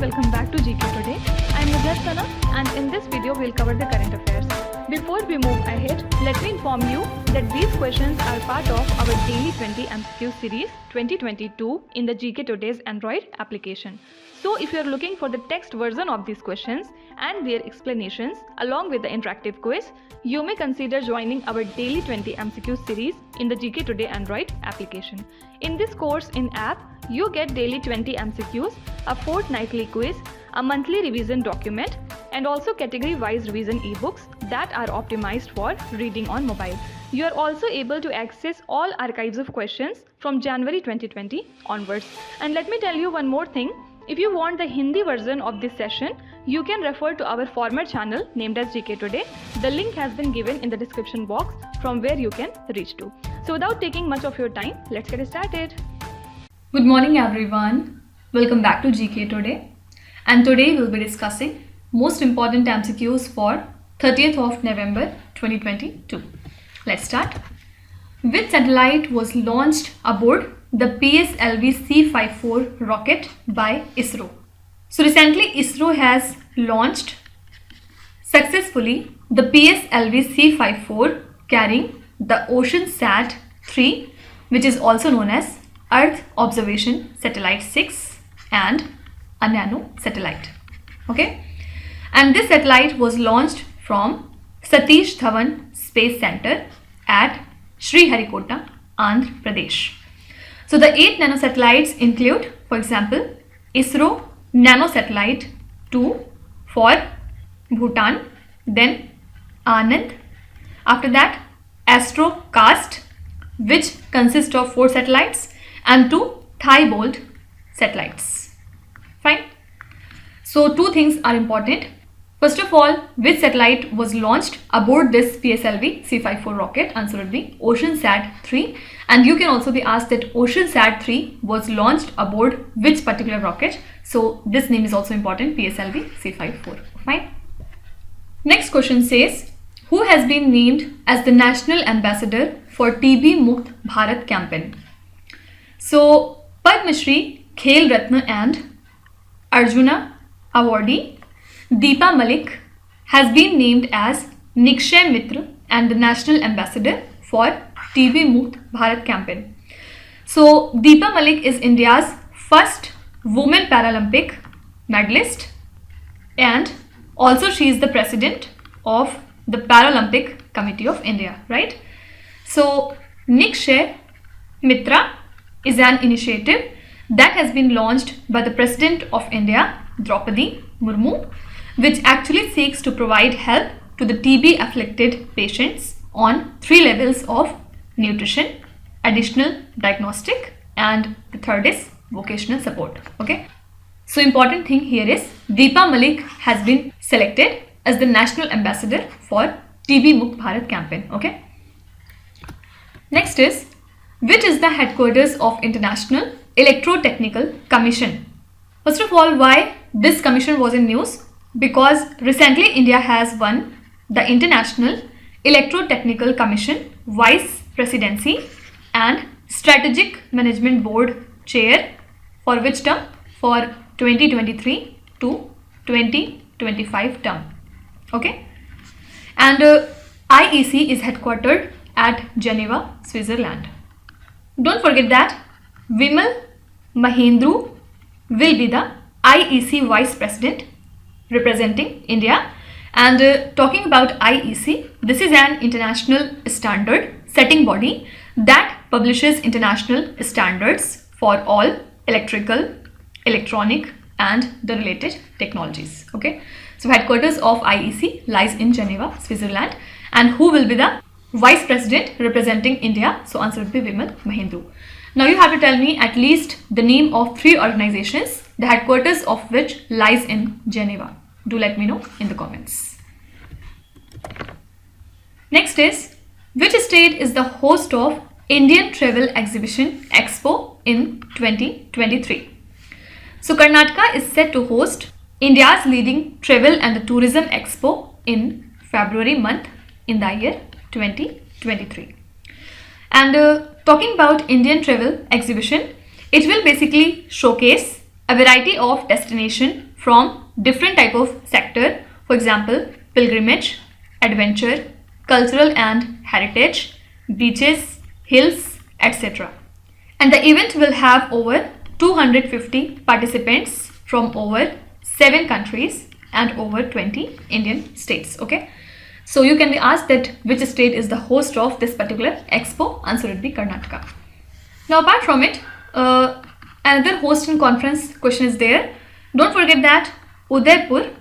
and welcome back to GK Today. I am Sana and in this video we'll cover the current affairs. Before we move ahead, let me inform you that these questions are part of our daily 20 MCQ series 2022 in the GK Today's Android application. So if you are looking for the text version of these questions and their explanations along with the interactive quiz, you may consider joining our daily 20 MCQ series in the GK Today Android application. In this course in app, you get daily 20 MCQs, a fortnightly quiz, a monthly revision document, and also category-wise revision e-books that are optimized for reading on mobile. You are also able to access all archives of questions from January 2020 onwards. And let me tell you one more thing. If you want the Hindi version of this session, you can refer to our former channel named as GK Today. The link has been given in the description box from where you can reach to. So without taking much of your time, let's get started. Good morning everyone. Welcome back to GK Today. And today we'll be discussing most important MCQs for 30th of November 2022. Let's start. Which satellite was launched aboard the PSLV C-54 rocket by ISRO? So recently ISRO has launched successfully the PSLV C-54 carrying the OceanSat-3, which is also known as Earth Observation Satellite 6 and a nano satellite. Okay, and this satellite was launched from Satish Dhawan Space Center at Sriharikota, Andhra Pradesh. So the 8 nanosatellites include, for example, ISRO Nanosatellite 2 for Bhutan, then Anand, after that Astrocast, which consists of 4 satellites, and 2 Thibault satellites. Fine. So 2 things are important. First of all, which satellite was launched aboard this PSLV C-54 rocket? Answer would be OceanSat-3. And you can also be asked that OceanSat-3 was launched aboard which particular rocket? So this name is also important, PSLV C-54. Fine. Next question says, who has been named as the National Ambassador for TB Mukt Bharat campaign? So Padma Shri, Khel Ratna and Arjuna awardee Deepa Malik has been named as Nikshay Mitra and the National Ambassador for TB Mukt Bharat campaign. So Deepa Malik is India's first women Paralympic medalist, and also she is the president of the Paralympic Committee of India, right? So Nikshay Mitra is an initiative that has been launched by the President of India, Draupadi Murmu, which actually seeks to provide help to the TB afflicted patients on 3 levels of nutrition, additional diagnostic, and the third is vocational support. Okay, so important thing here is Deepa Malik has been selected as the National Ambassador for TB Mukt Bharat campaign. Okay, next is, which is the headquarters of International Electrotechnical Commission? First of all, why this commission was in news? Because recently India has won the International Electrotechnical Commission Vice Presidency and Strategic Management Board Chair for which term? For 2023 to 2025 term. Okay, and IEC is headquartered at Geneva, Switzerland. Don't forget that Vimal Mahendru will be the IEC Vice President representing India. And talking about IEC, this is an international standard setting body that publishes international standards for all electrical, electronic and the related technologies. Okay, so headquarters of IEC lies in Geneva, Switzerland. And who will be the Vice President representing India? So answer would be Vimal Mahendru. Now you have to tell me at least the name of 3 organizations, the headquarters of which lies in Geneva. Do let me know in the comments. Next is, which state is the host of Indian Travel Exhibition Expo in 2023? So Karnataka is set to host India's leading travel and the tourism expo in February month in the year 2023. And talking about Indian Travel Exhibition, it will basically showcase a variety of destination from different type of sector, for example, pilgrimage, adventure, cultural and heritage, beaches, hills, etc. And the event will have over 250 participants from over 7 countries and over 20 Indian states. Okay, so you can be asked that which state is the host of this particular expo. Answer would be Karnataka. Now apart from it, another host and conference question is there. Don't forget that Udaipur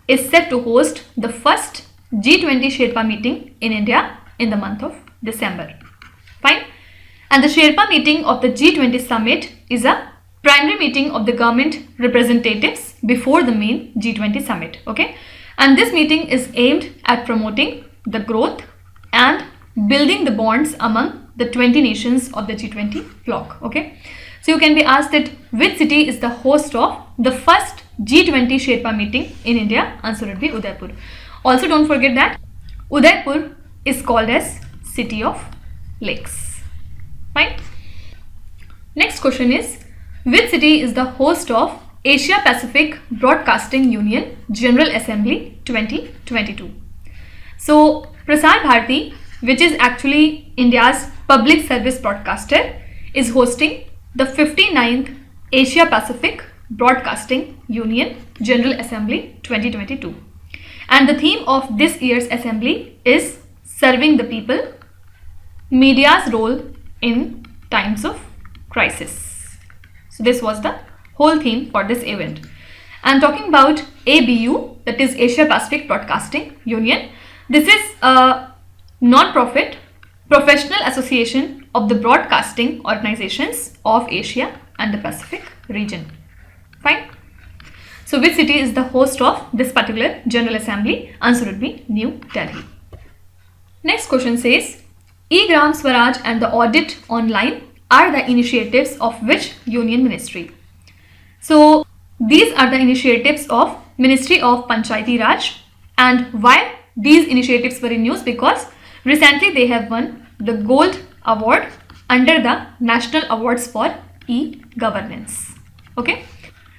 is set to host the first G20 Sherpa meeting in India in the month of December. Fine. And the Sherpa meeting of the G20 summit is a primary meeting of the government representatives before the main G20 summit. Okay. And this meeting is aimed at promoting the growth and building the bonds among the 20 nations of the G20 bloc. Okay. So you can be asked that which city is the host of the first G20 Sherpa meeting in India? Answer would be Udaipur. Also don't forget that Udaipur is called as City of Lakes. Fine. Next question is, which city is the host of Asia Pacific Broadcasting Union General Assembly 2022? So Prasar Bharati, which is actually India's public service broadcaster, is hosting the 59th Asia Pacific Broadcasting Union General Assembly 2022. And the theme of this year's assembly is Serving the People, Media's Role in Times of Crisis. So this was the whole theme for this event. And talking about ABU, that is Asia Pacific Broadcasting Union, this is a non-profit professional association of the broadcasting organizations of Asia and the Pacific region. Fine. So which city is the host of this particular General Assembly? Answer would be New Delhi. Next question says, E-Gram Swaraj and the audit online are the initiatives of which union ministry? So these are the initiatives of Ministry of Panchayati Raj. And why these initiatives were in news? Because recently they have won the Gold Award under the National Awards for E-Governance. Okay.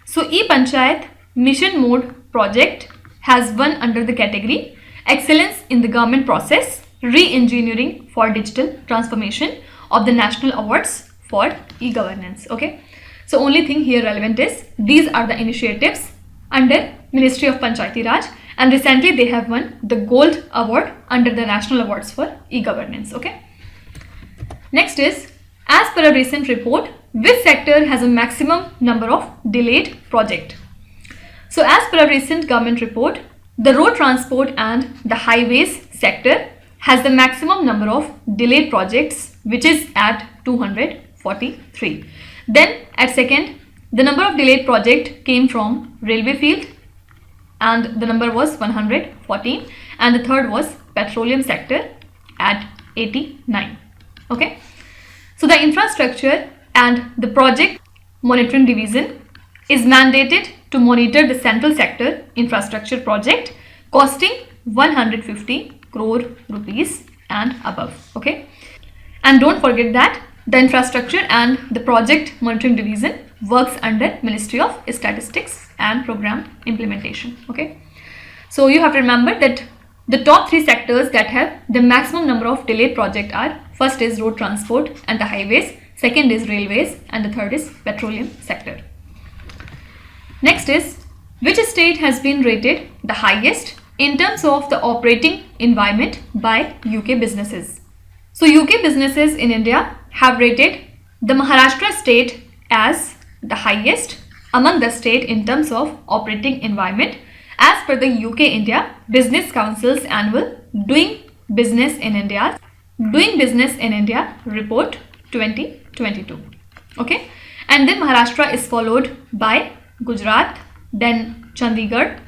So E-Panchayat Mission Mode project has won under the category Excellence in the Government Process, Re-Engineering for Digital Transformation of the National Awards for E-Governance. Okay. So only thing here relevant is these are the initiatives under Ministry of Panchayati Raj, and recently they have won the Gold Award under the National Awards for E-Governance. Okay. Next is, as per a recent report, which sector has a maximum number of delayed projects? So as per a recent government report, the road transport and the highways sector has the maximum number of delayed projects, which is at 243. Then at second, the number of delayed project came from railway field and the number was 114, and the third was petroleum sector at 89. Okay. So the infrastructure and the project monitoring division is mandated to monitor the central sector infrastructure project costing 150 crore rupees and above. Okay. And don't forget that the infrastructure and the project monitoring division works under Ministry of Statistics and Program Implementation. Okay. So you have to remember that the top 3 sectors that have the maximum number of delayed projects are, first is road transport and the highways, second is railways, and the third is petroleum sector. Next is, which state has been rated the highest in terms of the operating environment by UK businesses? So UK businesses in India have rated the Maharashtra state as the highest among the state in terms of operating environment as per the UK India Business Council's annual Doing Business in India report 2022. Okay. And then Maharashtra is followed by Gujarat, then Chandigarh,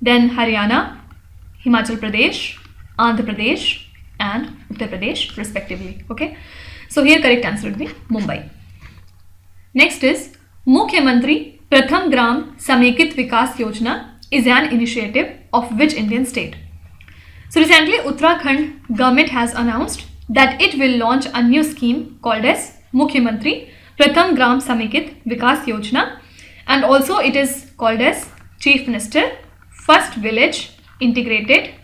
then Haryana, Himachal Pradesh, Andhra Pradesh and Uttar Pradesh respectively. Okay. So here correct answer would be Mumbai. Next is, Mukhyamantri Pratham Gram Samekit Vikas Yojana is an initiative of which Indian state? So recently Uttarakhand government has announced that it will launch a new scheme called as Mukhyamantri Pratham Gram Samekit Vikas Yojana, and also it is called as Chief Minister First Village Integrated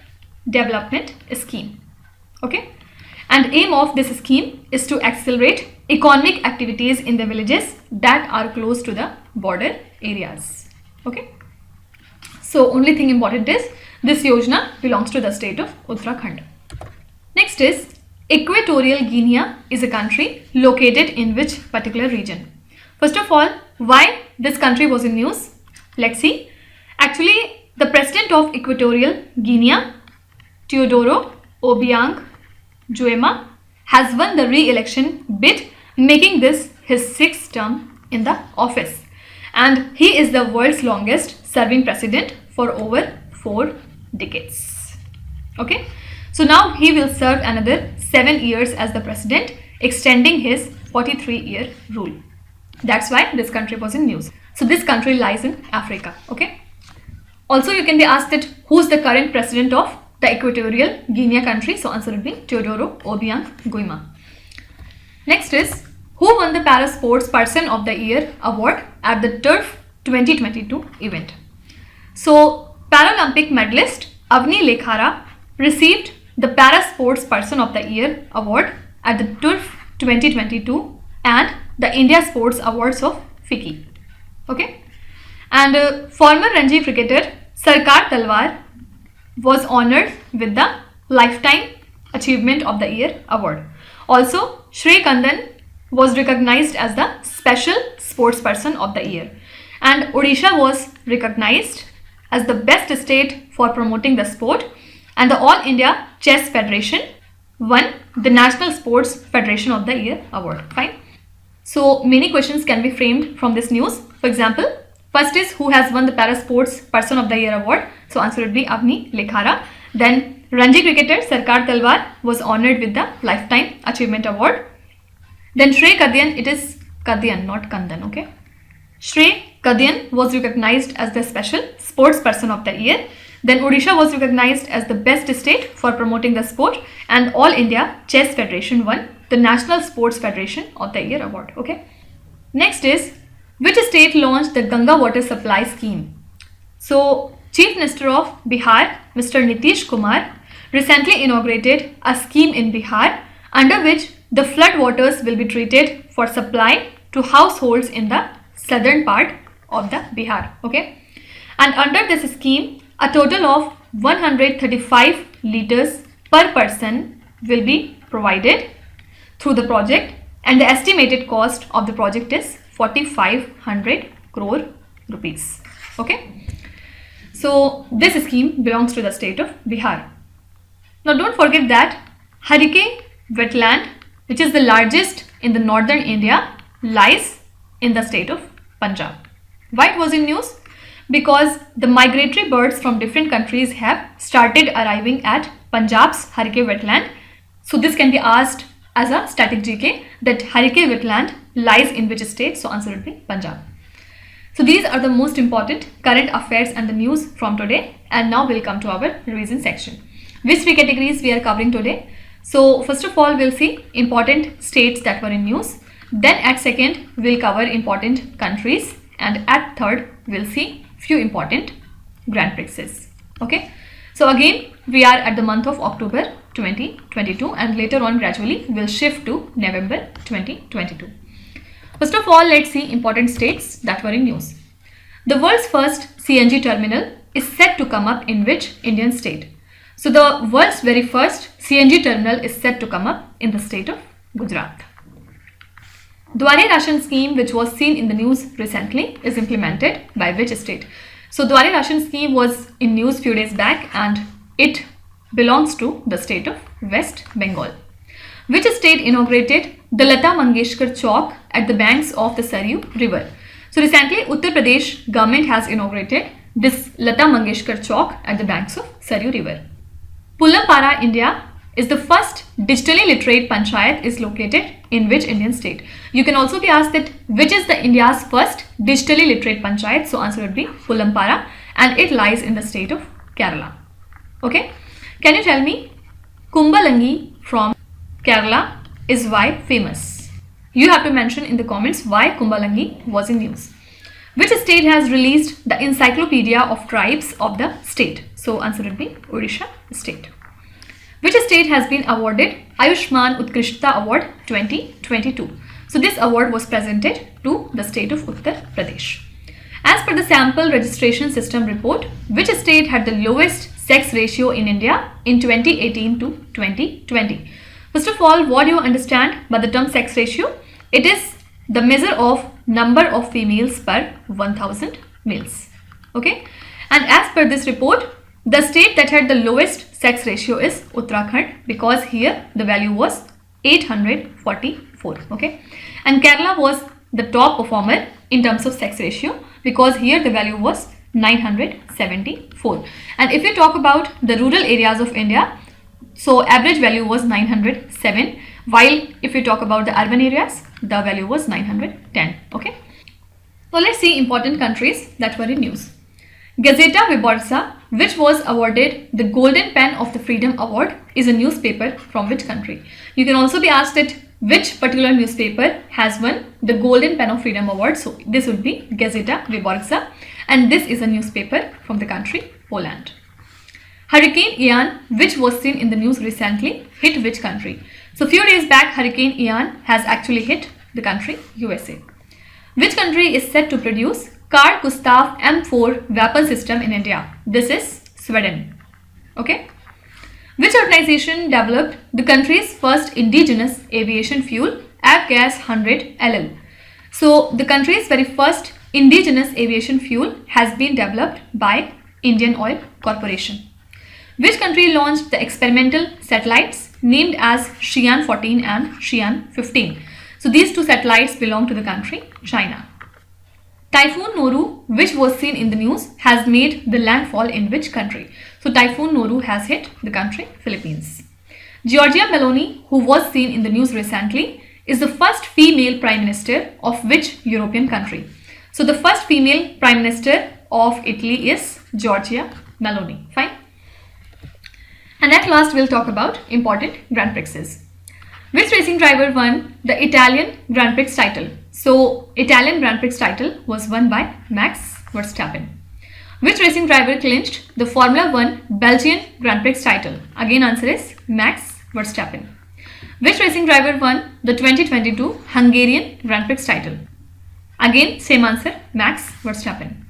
Development Scheme. Okay, and aim of this scheme is to accelerate economic activities in the villages that are close to the border areas. Okay, so only thing important is this Yojana belongs to the state of Uttarakhand. Next is Equatorial Guinea is a country located in which particular region? First of all, why this country was in news? Let's see. Actually, the president of Equatorial Guinea, Teodoro Obiang Nguema, has won the re-election bid, making this his 6th term in the office. And he is the world's longest serving president for over 4 decades. Okay, so now he will serve another 7 years as the president, extending his 43-year rule. That's why this country was in news. So this country lies in Africa. Okay. Also, you can be asked that who's the current president of the Equatorial Guinea country? So answer would be Teodoro Obiang Nguema. Next is, who won the Para Sports Person of the Year award at the Turf 2022 event? So Paralympic medalist Avni Lekhara received the Para Sports Person of the Year award at the Turf 2022 and the India Sports Awards of FICCI. Okay, and former Ranji cricketer Sarkar Talwar was honored with the Lifetime Achievement of the Year award. Also, Shri Kandan was recognized as the Special Sports Person of the Year, and Odisha was recognized as the best state for promoting the sport, and the All India Chess Federation won the National Sports Federation of the Year award. Fine. So many questions can be framed from this news. For example, first is who has won the Para Sports Person of the Year award? So answer would be Avni Lekhara. Then Ranji cricketer Sarkar Talwar was honored with the Lifetime Achievement Award. Then Shrey Kadian, it is Kadian, not Kandan, okay? Shrey Kadian was recognized as the Special Sports Person of the Year. Then Odisha was recognized as the best state for promoting the sport, and All India Chess Federation won the National Sports Federation of the Year award. Okay. Next is, which state launched the Ganga Water Supply Scheme? So Chief Minister of Bihar, Mr. Nitish Kumar, recently inaugurated a scheme in Bihar under which the flood waters will be treated for supply to households in the southern part of the Bihar. Okay, and under this scheme, a total of 135 liters per person will be provided through the project, and the estimated cost of the project is 4,500 crore rupees. Okay, so this scheme belongs to the state of Bihar. Now don't forget that Harike wetland, which is the largest in the northern India, lies in the state of Punjab. Why it was in news? Because the migratory birds from different countries have started arriving at Punjab's Harike wetland. So this can be asked as a static GK that Harike wetland lies in which state? So answer would be Punjab. So these are the most important current affairs and the news from today. And now we'll come to our revision section. Which 3 categories we are covering today? So first of all, we'll see important states that were in news. Then at second, we'll cover important countries. And at third, we'll see few important Grand Prixes. Okay. So again, we are at the month of October 2022, and later on gradually we'll shift to November 2022. First of all, let's see important states that were in news. The world's first CNG terminal is set to come up in which Indian state? So the world's very first CNG terminal is set to come up in the state of Gujarat. Dware Ration scheme, which was seen in the news recently, is implemented by which state? So Dware Ration scheme was in news few days back, and it belongs to the state of West Bengal. Which state inaugurated the Lata Mangeshkar Chowk at the banks of the Saryu River? So recently Uttar Pradesh government has inaugurated this Lata Mangeshkar Chowk at the banks of Saryu River. Pulampara, India, is the first digitally literate panchayat is located in which Indian state? You can also be asked that which is the India's first digitally literate panchayat? So answer would be Pulampara, and it lies in the state of Kerala. Okay, can you tell me Kumbalangi from Kerala is why famous? You have to mention in the comments why Kumbalangi was in news. Which state has released the Encyclopedia of Tribes of the state? So answer would be Odisha state. Which state has been awarded Ayushman Utkrishtata Award 2022? So this award was presented to the state of Uttar Pradesh. As per the sample registration system report, which state had the lowest sex ratio in India in 2018 to 2020? First of all, what do you understand by the term sex ratio? It is the measure of number of females per 1000 males. Okay, and as per this report, the state that had the lowest sex ratio is Uttarakhand, because here the value was 844. Okay, and Kerala was the top performer in terms of sex ratio, because here the value was 974. And if you talk about the rural areas of India, so average value was 907, while if you talk about the urban areas, the value was 910. Okay, so let's see important countries that were in news. Gazeta Wyborcza, which was awarded the Golden Pen of the Freedom Award, is a newspaper from which country? You can also be asked that which particular newspaper has won the Golden Pen of Freedom Award. So this would be Gazeta Wyborcza, and this is a newspaper from the country Poland. Hurricane Ian, which was seen in the news recently, hit which country? So few days back, Hurricane Ian has actually hit the country USA. Which country is set to produce Carl Gustaf M4 weapon system in India? This is Sweden. Okay. Which organization developed the country's first indigenous aviation fuel, Avgas 100 LL? So the country's very first indigenous aviation fuel has been developed by Indian Oil Corporation. Which country launched the experimental satellites named as Shiyan 14 and Shiyan 15? So these two satellites belong to the country China. Typhoon Noru, which was seen in the news, has made the landfall in which country? So Typhoon Noru has hit the country Philippines. Giorgia Meloni, who was seen in the news recently, is the first female prime minister of which European country? So the first female prime minister of Italy is Giorgia Meloni. Fine. And at last we'll talk about important Grand Prixes. Which racing driver won the Italian Grand Prix title? So Italian Grand Prix title was won by Max Verstappen. Which racing driver clinched the Formula 1 Belgian Grand Prix title? Again answer is Max Verstappen. Which racing driver won the 2022 Hungarian Grand Prix title? Again same answer, Max Verstappen.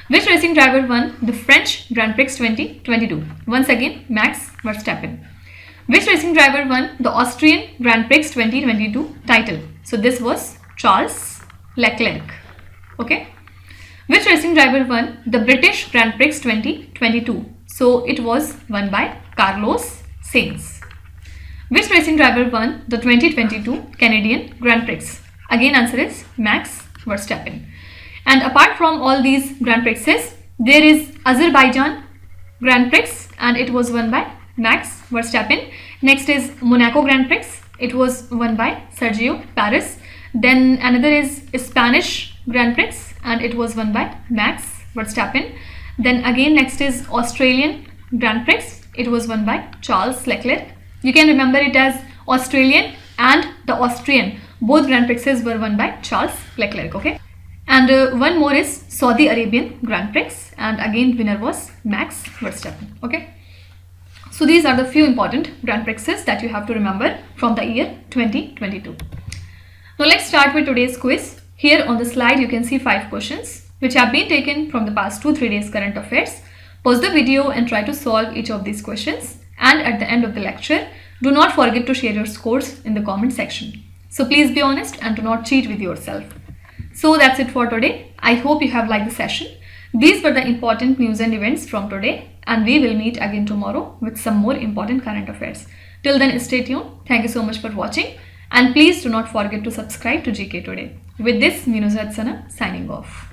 Which racing driver won the French Grand Prix 2022? Once again, Max Verstappen. Which racing driver won the Austrian Grand Prix 2022 title? So this was Charles Leclerc. Okay. Which racing driver won the British Grand Prix 2022? So it was won by Carlos Sainz. Which racing driver won the 2022 Canadian Grand Prix? Again answer is Max Verstappen. And apart from all these Grand Prixes, there is Azerbaijan Grand Prix and it was won by Max Verstappen. Next is Monaco Grand Prix. It was won by Sergio Perez. Then another is Spanish Grand Prix and it was won by Max Verstappen. Then again next is Australian Grand Prix. It was won by Charles Leclerc. You can remember it as Australian and the Austrian. Both Grand Prixes were won by Charles Leclerc. Okay. And one more is Saudi Arabian Grand Prix and again winner was Max Verstappen. Okay. So these are the few important Grand Prixes that you have to remember from the year 2022. Now let's start with today's quiz. Here on the slide you can see 5 questions which have been taken from the past 2-3 days current affairs. Pause the video and try to solve each of these questions, and at the end of the lecture do not forget to share your scores in the comment section. So please be honest and do not cheat with yourself. So that's it for today. I hope you have liked the session. These were the important news and events from today, and we will meet again tomorrow with some more important current affairs. Till then, stay tuned. Thank you so much for watching, and please do not forget to subscribe to GK Today. With this, Minuzat Sana signing off.